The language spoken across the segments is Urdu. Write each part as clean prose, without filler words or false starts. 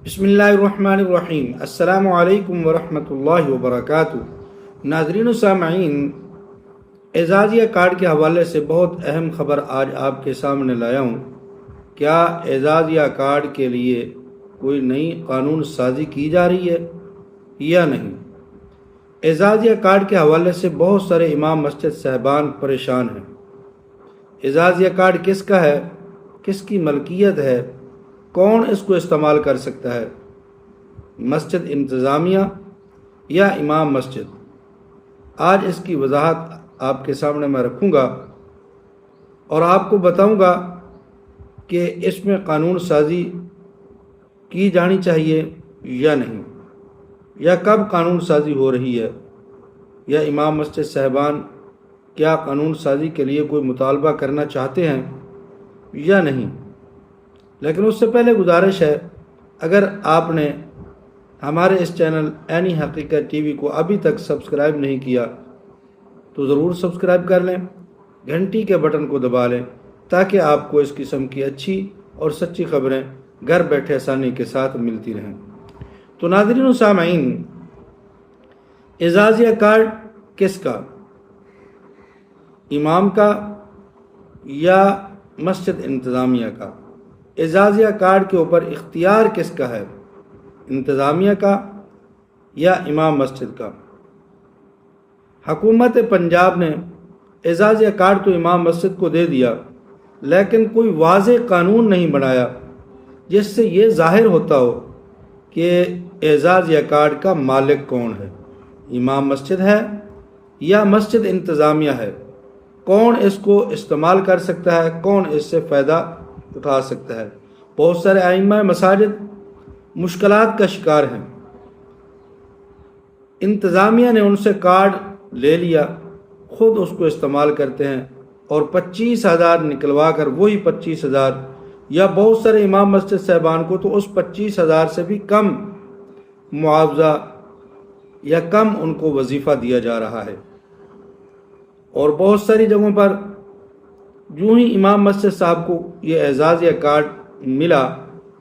بسم اللہ الرحمن الرحیم۔ السلام علیکم ورحمۃ اللہ وبرکاتہ۔ ناظرین و سامعین، اعزازیہ کارڈ کے حوالے سے بہت اہم خبر آج آپ کے سامنے لایا ہوں۔ کیا اعزازیہ کارڈ کے لیے کوئی نئی قانون سازی کی جا رہی ہے یا نہیں؟ اعزازیہ کارڈ کے حوالے سے بہت سارے امام مسجد صاحبان پریشان ہیں۔ اعزازیہ کارڈ کس کا ہے؟ کس کی ملکیت ہے؟ کون اس کو استعمال کر سکتا ہے؟ مسجد انتظامیہ یا امام مسجد؟ آج اس کی وضاحت آپ کے سامنے میں رکھوں گا اور آپ کو بتاؤں گا کہ اس میں قانون سازی کی جانی چاہیے یا نہیں، یا کب قانون سازی ہو رہی ہے، یا امام مسجد صاحبان کیا قانون سازی کے لیے کوئی مطالبہ کرنا چاہتے ہیں یا نہیں۔ لیکن اس سے پہلے گزارش ہے، اگر آپ نے ہمارے اس چینل عینی حقیقت ٹی وی کو ابھی تک سبسکرائب نہیں کیا تو ضرور سبسکرائب کر لیں، گھنٹی کے بٹن کو دبا لیں تاکہ آپ کو اس قسم کی اچھی اور سچی خبریں گھر بیٹھے آسانی کے ساتھ ملتی رہیں۔ تو ناظرین و سامعین، اعزازیہ کارڈ کس کا؟ امام کا یا مسجد انتظامیہ کا؟ اعزازیہ کارڈ کے اوپر اختیار کس کا ہے؟ انتظامیہ کا یا امام مسجد کا؟ حکومت پنجاب نے اعزازیہ کارڈ تو امام مسجد کو دے دیا، لیکن کوئی واضح قانون نہیں بنایا جس سے یہ ظاہر ہوتا ہو کہ اعزازیہ کارڈ کا مالک کون ہے، امام مسجد ہے یا مسجد انتظامیہ ہے۔ کون اس کو استعمال کر سکتا ہے، کون اس سے فائدہ اٹھا سکتا ہے؟ بہت سارے ائمہ مساجد مشکلات کا شکار ہیں۔ انتظامیہ نے ان سے کارڈ لے لیا، خود اس کو استعمال کرتے ہیں اور 25,000 نکلوا کر وہی 25,000، یا بہت سارے امام مسجد صاحبان کو تو اس 25,000 سے بھی کم معاوضہ یا کم ان کو وظیفہ دیا جا رہا ہے۔ اور بہت ساری جگہوں پر جو ہی امام مسجد صاحب کو یہ اعزازیہ کارڈ ملا،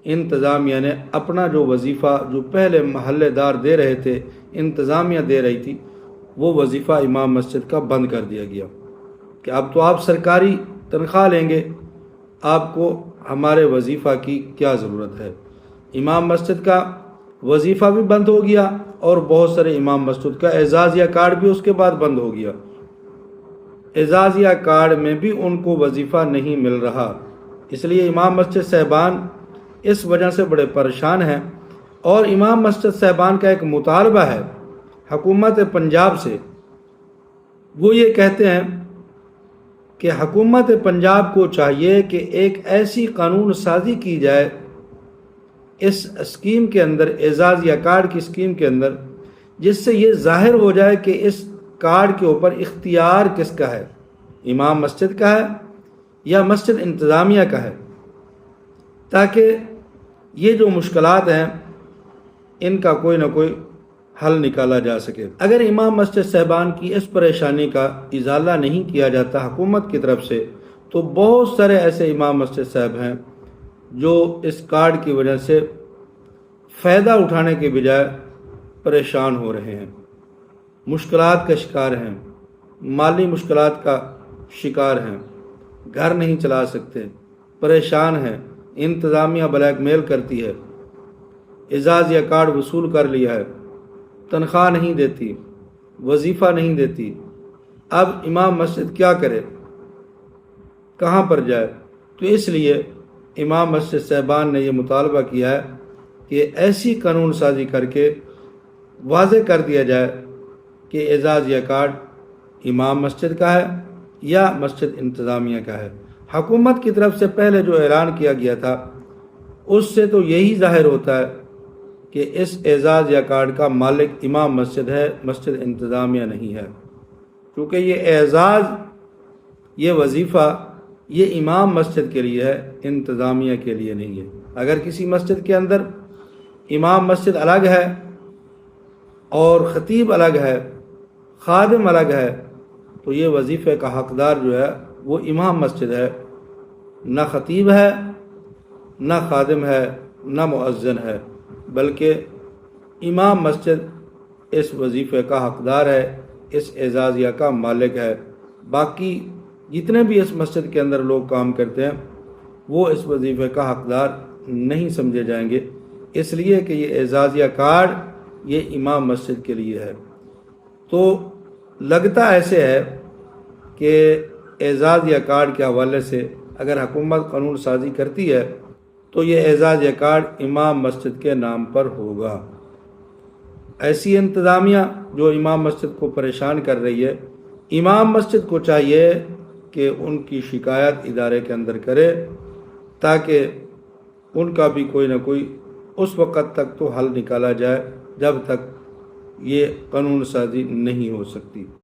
انتظامیہ نے اپنا جو وظیفہ جو پہلے محلے دار دے رہے تھے، انتظامیہ دے رہی تھی، وہ وظیفہ امام مسجد کا بند کر دیا گیا کہ اب تو آپ سرکاری تنخواہ لیں گے، آپ کو ہمارے وظیفہ کی کیا ضرورت ہے۔ امام مسجد کا وظیفہ بھی بند ہو گیا اور بہت سارے امام مسجد کا اعزازیہ کارڈ بھی اس کے بعد بند ہو گیا۔ اعزازیہ کارڈ میں بھی ان کو وظیفہ نہیں مل رہا، اس لیے امام مسجد صاحبان اس وجہ سے بڑے پریشان ہیں۔ اور امام مسجد صاحبان کا ایک مطالبہ ہے حکومت پنجاب سے، وہ یہ کہتے ہیں کہ حکومت پنجاب کو چاہیے کہ ایک ایسی قانون سازی کی جائے اس اسکیم کے اندر، اعزازیہ کارڈ کی اسکیم کے اندر، جس سے یہ ظاہر ہو جائے کہ اس کارڈ کے اوپر اختیار کس کا ہے، امام مسجد کا ہے یا مسجد انتظامیہ کا ہے، تاکہ یہ جو مشکلات ہیں ان کا کوئی نہ کوئی حل نکالا جا سکے۔ اگر امام مسجد صاحبان کی اس پریشانی کا ازالہ نہیں کیا جاتا حکومت کی طرف سے، تو بہت سارے ایسے امام مسجد صاحب ہیں جو اس کارڈ کی وجہ سے فائدہ اٹھانے کے بجائے پریشان ہو رہے ہیں، مشکلات کا شکار ہیں، مالی مشکلات کا شکار ہیں، گھر نہیں چلا سکتے، پریشان ہیں، انتظامیہ بلیک میل کرتی ہے، اعزازیہ کارڈ وصول کر لیا ہے، تنخواہ نہیں دیتی، وظیفہ نہیں دیتی، اب امام مسجد کیا کرے، کہاں پر جائے؟ تو اس لیے امام مسجد صاحبان نے یہ مطالبہ کیا ہے کہ ایسی قانون سازی کر کے واضح کر دیا جائے کہ اعزازیہ کارڈ امام مسجد کا ہے یا مسجد انتظامیہ کا ہے۔ حکومت کی طرف سے پہلے جو اعلان کیا گیا تھا اس سے تو یہی ظاہر ہوتا ہے کہ اس اعزازیہ کارڈ کا مالک امام مسجد ہے، مسجد انتظامیہ نہیں ہے، کیونکہ یہ اعزاز، یہ وظیفہ، یہ امام مسجد کے لیے ہے، انتظامیہ کے لیے نہیں ہے۔ اگر کسی مسجد کے اندر امام مسجد الگ ہے اور خطیب الگ ہے، خادم الگ ہے، تو یہ وظیفے کا حقدار جو ہے وہ امام مسجد ہے، نہ خطیب ہے، نہ خادم ہے، نہ مؤذن ہے۔ بلکہ امام مسجد اس وظیفے کا حقدار ہے، اس اعزازیہ کا مالک ہے۔ باقی جتنے بھی اس مسجد کے اندر لوگ کام کرتے ہیں وہ اس وظیفے کا حقدار نہیں سمجھے جائیں گے، اس لیے کہ یہ اعزازیہ کارڈ یہ امام مسجد کے لیے ہے۔ تو لگتا ایسے ہے کہ اعزازیہ کارڈ کے حوالے سے اگر حکومت قانون سازی کرتی ہے تو یہ اعزازیہ کارڈ امام مسجد کے نام پر ہوگا۔ ایسی انتظامیہ جو امام مسجد کو پریشان کر رہی ہے، امام مسجد کو چاہیے کہ ان کی شکایت ادارے کے اندر کرے تاکہ ان کا بھی کوئی نہ کوئی اس وقت تک تو حل نکالا جائے جب تک یہ قانون سازی نہیں ہو سکتی۔